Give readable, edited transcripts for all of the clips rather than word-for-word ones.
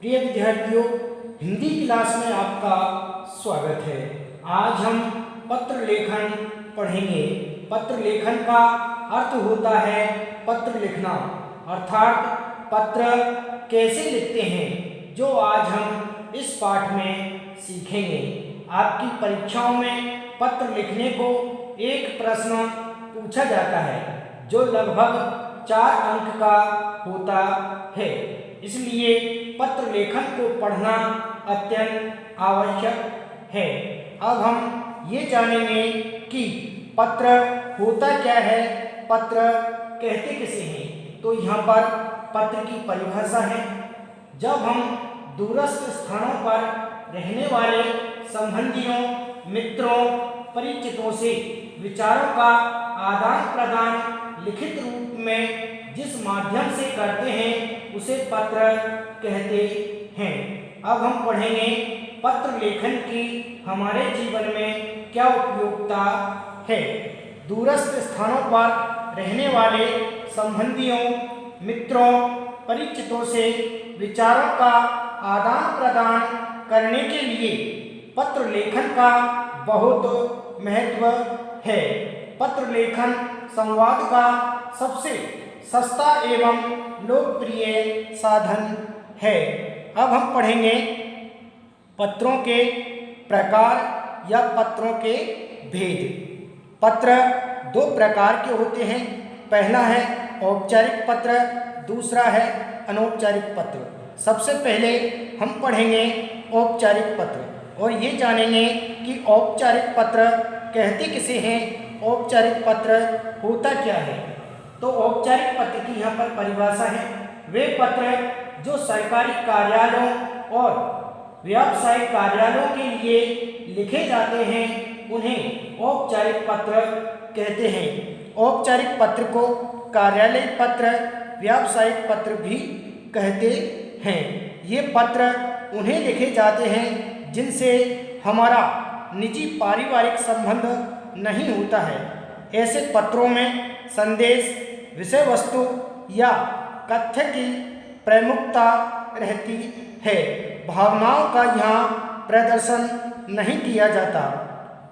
प्रिय विद्यार्थियों, हिंदी क्लास में आपका स्वागत है। आज हम पत्र लेखन पढ़ेंगे। पत्र लेखन का अर्थ होता है पत्र लिखना, अर्थात पत्र कैसे लिखते हैं, जो आज हम इस पाठ में सीखेंगे। आपकी परीक्षाओं में पत्र लिखने को एक प्रश्न पूछा जाता है जो लगभग 4 अंक का होता है, इसलिए पत्र लेखन को पढ़ना अत्यंत आवश्यक है। अब हम ये जानेंगे कि पत्र होता क्या है, पत्र कहते किसे हैं। तो यहाँ पर पत्र की परिभाषा है, जब हम दूरस्थ स्थानों पर रहने वाले संबंधियों, मित्रों, परिचितों से विचारों का आदान प्रदान लिखित रूप में जिस माध्यम से करते हैं उसे पत्र कहते हैं। अब हम पढ़ेंगे पत्र लेखन की हमारे जीवन में क्या उपयोगिता है। दूरस्थ स्थानों पर रहने वाले संबंधियों, मित्रों, परिचितों से विचारों का आदान प्रदान करने के लिए पत्र लेखन का बहुत महत्व है। पत्र लेखन संवाद का सबसे सस्ता एवं लोकप्रिय साधन है। अब हम पढ़ेंगे पत्रों के प्रकार या पत्रों के भेद। पत्र 2 प्रकार के होते हैं। पहला है औपचारिक पत्र, दूसरा है अनौपचारिक पत्र। सबसे पहले हम पढ़ेंगे औपचारिक पत्र और ये जानेंगे कि औपचारिक पत्र कहते किसे हैं, औपचारिक पत्र होता क्या है। तो औपचारिक पत्र की यहाँ पर परिभाषा है, वे पत्र जो सरकारी कार्यालयों और व्यावसायिक कार्यालयों के लिए लिखे जाते हैं उन्हें औपचारिक पत्र कहते हैं। औपचारिक पत्र को कार्यालयिक पत्र, व्यावसायिक पत्र भी कहते हैं। ये पत्र उन्हें लिखे जाते हैं जिनसे हमारा निजी पारिवारिक संबंध नहीं होता है। ऐसे पत्रों में संदेश, विषय वस्तु या तथ्य की प्रमुखता रहती है। भावनाओं का यहाँ प्रदर्शन नहीं किया जाता।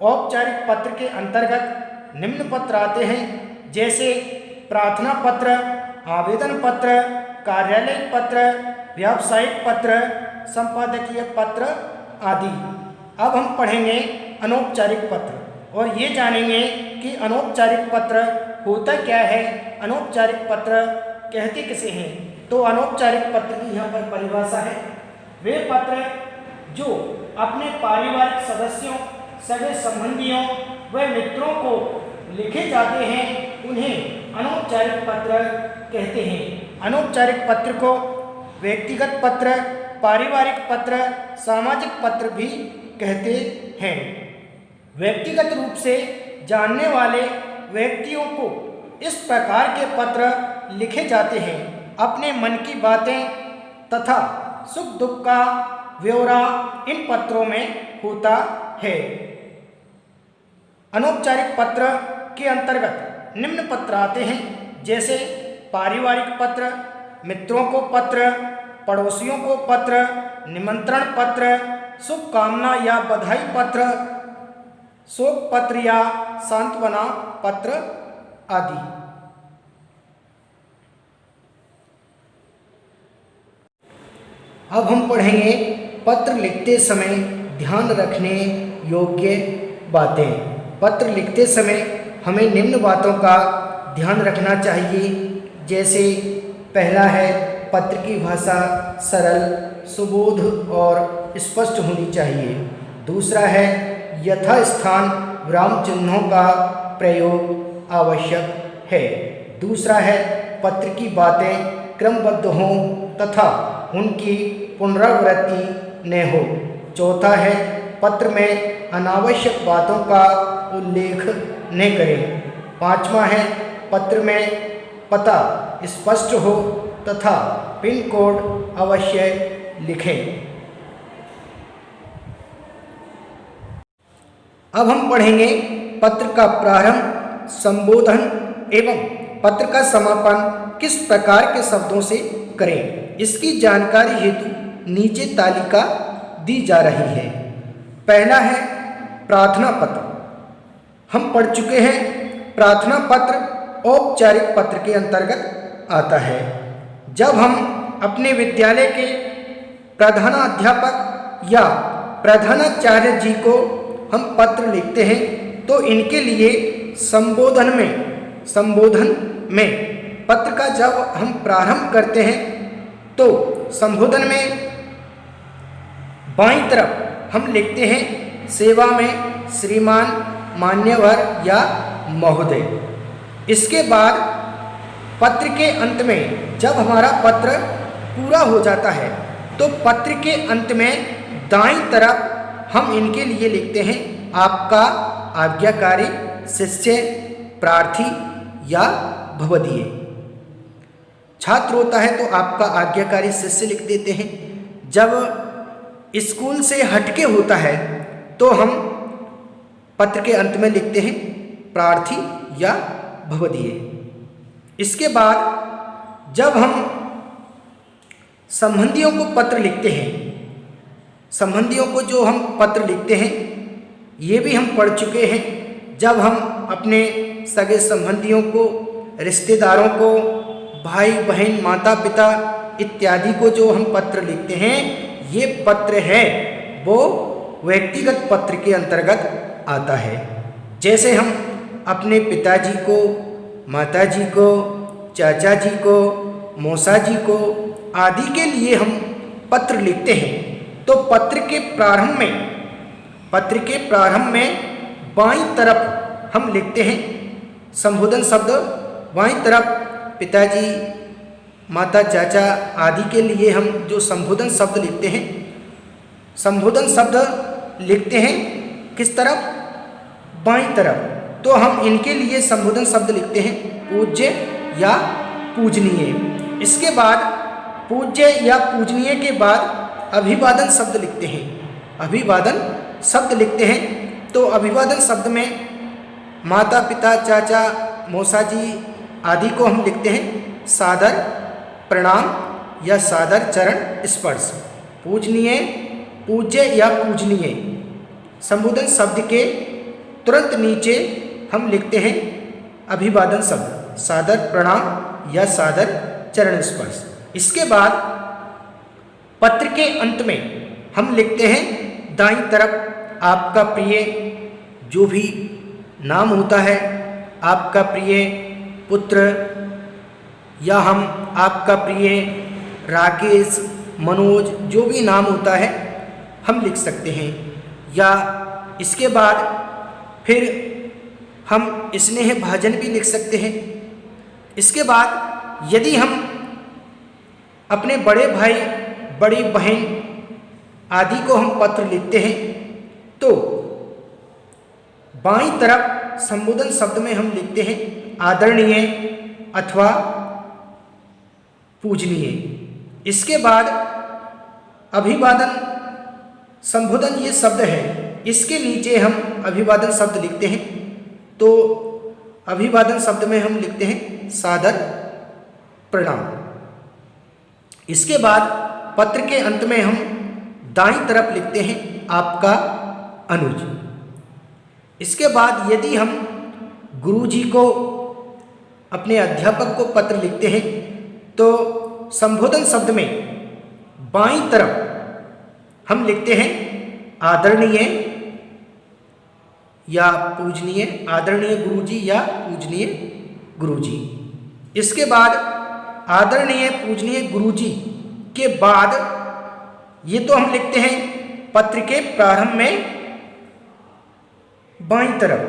औपचारिक पत्र के अंतर्गत निम्न पत्र आते हैं, जैसे प्रार्थना पत्र, आवेदन पत्र, कार्यालयिक पत्र, व्यावसायिक पत्र, संपादकीय पत्र आदि। अब हम पढ़ेंगे अनौपचारिक पत्र और ये जानेंगे कि अनौपचारिक पत्र होता क्या है, अनौपचारिक पत्र कहते किसे हैं। तो अनौपचारिक पत्र की यहाँ पर परिभाषा है, वे पत्र जो अपने पारिवारिक सदस्यों, सगे संबंधियों व मित्रों को लिखे जाते हैं उन्हें अनौपचारिक पत्र कहते हैं। अनौपचारिक पत्र को व्यक्तिगत पत्र, पारिवारिक पत्र, सामाजिक पत्र भी कहते हैं। व्यक्तिगत रूप से जानने वाले व्यक्तियों को इस प्रकार के पत्र लिखे जाते हैं। अपने मन की बातें तथा सुख दुख का ब्यौरा इन पत्रों में होता है। अनौपचारिक पत्र के अंतर्गत निम्न पत्र आते हैं, जैसे पारिवारिक पत्र, मित्रों को पत्र, पड़ोसियों को पत्र, निमंत्रण पत्र, शुभकामना या बधाई पत्र, शोक पत्र या सांत्वना पत्र आदि। अब हम पढ़ेंगे पत्र लिखते समय ध्यान रखने योग्य बातें। पत्र लिखते समय हमें निम्न बातों का ध्यान रखना चाहिए, जैसे पहला है पत्र की भाषा सरल, सुबोध और स्पष्ट होनी चाहिए। दूसरा है यथास्थान विराम चिन्हों का प्रयोग आवश्यक है। दूसरा है पत्र की बातें क्रमबद्ध हों तथा उनकी पुनरावृत्ति न हो। चौथा है पत्र में अनावश्यक बातों का उल्लेख न करें। पांचवा है पत्र में पता स्पष्ट हो तथा पिन कोड अवश्य लिखें। अब हम पढ़ेंगे पत्र का प्रारंभ, संबोधन एवं पत्र का समापन किस प्रकार के शब्दों से करें। इसकी जानकारी हेतु नीचे तालिका दी जा रही है। पहला है प्रार्थना पत्र। हम पढ़ चुके हैं प्रार्थना पत्र औपचारिक पत्र के अंतर्गत आता है। जब हम अपने विद्यालय के प्रधानाध्यापक या प्रधानाचार्य जी को हम पत्र लिखते हैं तो इनके लिए संबोधन में पत्र का जब हम प्रारंभ करते हैं तो संबोधन में बाईं तरफ हम लिखते हैं सेवा में श्रीमान, मान्यवर या महोदय। इसके बाद पत्र के अंत में जब हमारा पत्र पूरा हो जाता है तो पत्र के अंत में दाईं तरफ हम इनके लिए लिखते हैं आपका आज्ञाकारी शिष्य, प्रार्थी या भवदीय। छात्र होता है तो आपका आज्ञाकारी शिष्य लिख देते हैं। जब स्कूल से हटके होता है तो हम पत्र के अंत में लिखते हैं प्रार्थी या भवदीय। इसके बाद जब हम संबंधियों को पत्र लिखते हैं, संबंधियों को जो हम पत्र लिखते हैं ये भी हम पढ़ चुके हैं। जब हम अपने सगे संबंधियों को, रिश्तेदारों को, भाई बहन, माता पिता इत्यादि को जो हम पत्र लिखते हैं ये पत्र है वो व्यक्तिगत पत्र के अंतर्गत आता है। जैसे हम अपने पिताजी को, माताजी को, चाचा जी को, मौसा जी को आदि के लिए हम पत्र लिखते हैं तो पत्र के प्रारंभ में बाईं तरफ हम लिखते हैं संबोधन शब्द। बाईं तरफ पिताजी, माता, चाचा आदि के लिए हम जो संबोधन शब्द लिखते हैं, संबोधन शब्द लिखते हैं किस तरफ? बाईं तरफ। तो हम इनके लिए संबोधन शब्द लिखते हैं पूज्य या पूजनीय। इसके बाद पूज्य या पूजनीय के बाद अभिवादन शब्द लिखते हैं। अभिवादन शब्द लिखते हैं तो अभिवादन शब्द में माता पिता, चाचा, मौसा जी आदि को हम लिखते हैं सादर प्रणाम या सादर चरण स्पर्श। पूजनीय, पूज्य या पूजनीय संबोधन शब्द के तुरंत नीचे हम लिखते हैं अभिवादन शब्द सादर प्रणाम या सादर चरण स्पर्श। इसके बाद पत्र के अंत में हम लिखते हैं दाईं तरफ आपका प्रिय, जो भी नाम होता है, आपका प्रिय पुत्र या हम आपका प्रिय राकेश, मनोज, जो भी नाम होता है हम लिख सकते हैं। या इसके बाद फिर हम स्नेह भाजन भी लिख सकते हैं। इसके बाद यदि हम अपने बड़े भाई, बड़ी बहन आदि को हम पत्र लिखते हैं तो बाईं तरफ संबोधन शब्द में हम लिखते हैं आदरणीय अथवा पूजनीय। इसके बाद अभिवादन संबोधन ये शब्द है, इसके नीचे हम अभिवादन शब्द लिखते हैं तो अभिवादन शब्द में हम लिखते हैं सादर प्रणाम। इसके बाद पत्र के अंत में हम दाईं तरफ लिखते हैं आपका अनुज। इसके बाद यदि हम गुरुजी को, अपने अध्यापक को पत्र लिखते हैं तो संबोधन शब्द में बाईं तरफ हम लिखते हैं आदरणीय या पूजनीय, आदरणीय गुरुजी या पूजनीय गुरुजी। इसके बाद आदरणीय पूजनीय गुरुजी के बाद ये तो हम लिखते हैं पत्र के प्रारंभ में बाईं तरफ।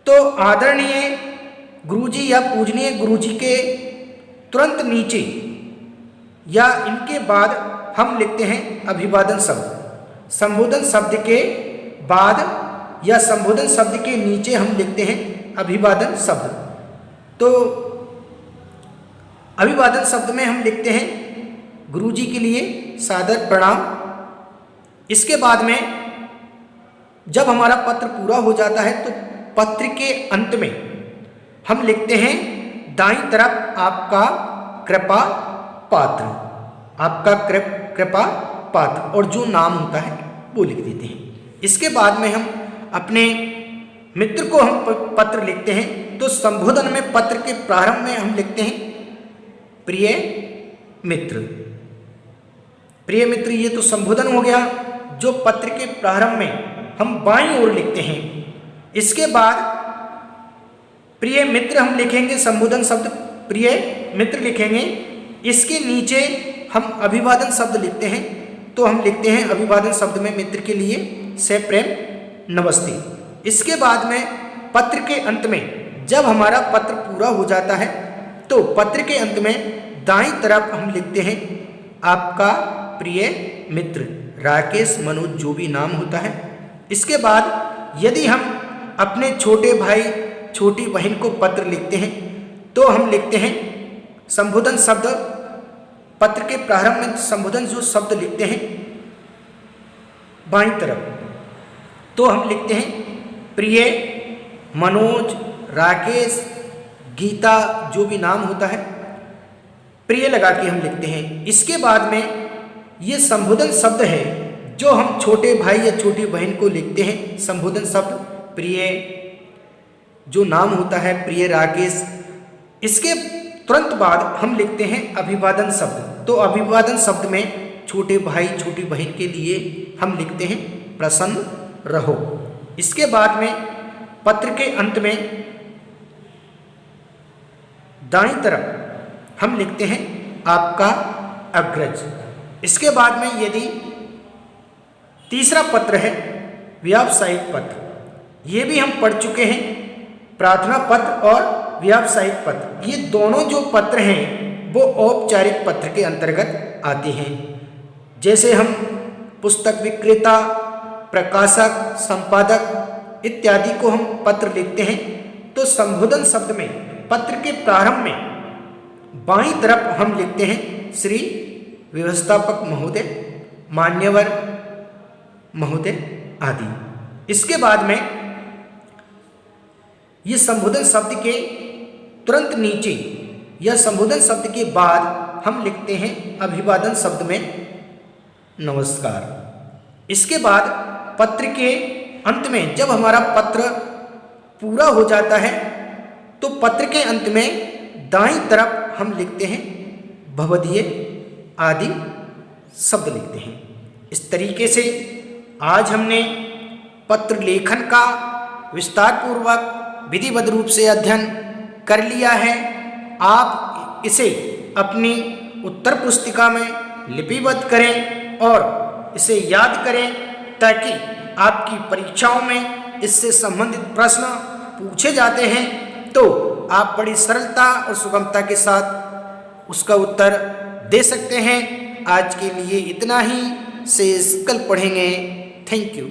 तो आदरणीय गुरुजी या पूजनीय गुरुजी के तुरंत नीचे या इनके बाद हम लिखते हैं अभिवादन शब्द। संबोधन शब्द के बाद या संबोधन शब्द के नीचे हम लिखते हैं अभिवादन शब्द। तो अभिवादन शब्द में हम लिखते हैं गुरुजी के लिए सादर प्रणाम। इसके बाद में जब हमारा पत्र पूरा हो जाता है तो पत्र के अंत में हम लिखते हैं दाईं तरफ आपका कृपा पात्र। आपका कृपा पात्र, और जो नाम होता है वो लिख देते हैं। इसके बाद में हम अपने मित्र को हम पत्र लिखते हैं, तो संबोधन में पत्र के प्रारंभ में हम लिखते हैं प्रिय मित्र। प्रिय मित्र ये तो संबोधन हो गया, जो पत्र के प्रारंभ में हम बाईं ओर लिखते हैं। इसके बाद प्रिय मित्र हम लिखेंगे, संबोधन शब्द प्रिय मित्र लिखेंगे। इसके नीचे हम अभिवादन शब्द लिखते हैं, तो हम लिखते हैं अभिवादन शब्द में मित्र के लिए सप्रेम नमस्ते। इसके बाद में पत्र के अंत में जब हमारा पत्र पूरा हो जाता है, तो पत्र के अंत में दाईं तरफ हम लिखते हैं आपका प्रिय मित्र राकेश, मनोज, जो भी नाम होता है। इसके बाद यदि हम अपने छोटे भाई छोटी बहन को पत्र लिखते हैं, तो हम लिखते हैं संबोधन शब्द, पत्र के प्रारंभ में संबोधन जो शब्द लिखते हैं बाईं तरफ, तो हम लिखते हैं प्रिय मनोज, राकेश, गीता, जो भी नाम होता है प्रिय लगा के हम लिखते हैं। इसके बाद में ये संबोधन शब्द है जो हम छोटे भाई या छोटी बहन को लिखते हैं, संबोधन शब्द प्रिय, जो नाम होता है प्रिय राकेश। इसके तुरंत बाद हम लिखते हैं अभिवादन शब्द, तो अभिवादन शब्द में छोटे भाई छोटी बहन के लिए हम लिखते हैं प्रसन्न रहो। इसके बाद में पत्र के अंत में दाईं तरफ हम लिखते हैं आपका अग्रज। इसके बाद में यदि तीसरा पत्र है व्यावसायिक पत्र, ये भी हम पढ़ चुके हैं, प्रार्थना पत्र और व्यावसायिक पत्र। ये दोनों जो पत्र हैं वो औपचारिक पत्र के अंतर्गत आते हैं। जैसे हम पुस्तक विक्रेता, प्रकाशक, संपादक इत्यादि को हम पत्र लिखते हैं, तो संबोधन शब्द में पत्र के प्रारंभ में बाईं तरफ हम लिखते हैं श्री व्यवस्थापक महोदय, मान्यवर महोदय आदि। इसके बाद में ये संबोधन शब्द के तुरंत नीचे या संबोधन शब्द के बाद हम लिखते हैं अभिवादन शब्द में नमस्कार। इसके बाद पत्र के अंत में जब हमारा पत्र पूरा हो जाता है, तो पत्र के अंत में दाईं तरफ हम लिखते हैं भवदीय आदि शब्द लिखते हैं। इस तरीके से आज हमने पत्र लेखन का विस्तार पूर्वक विधिवत रूप से अध्ययन कर लिया है। आप इसे अपनी उत्तर पुस्तिका में लिपिबद्ध करें और इसे याद करें, ताकि आपकी परीक्षाओं में इससे संबंधित प्रश्न पूछे जाते हैं तो आप बड़ी सरलता और सुगमता के साथ उसका उत्तर दे सकते हैं। आज के लिए इतना ही, शेष कल पढ़ेंगे। Thank you.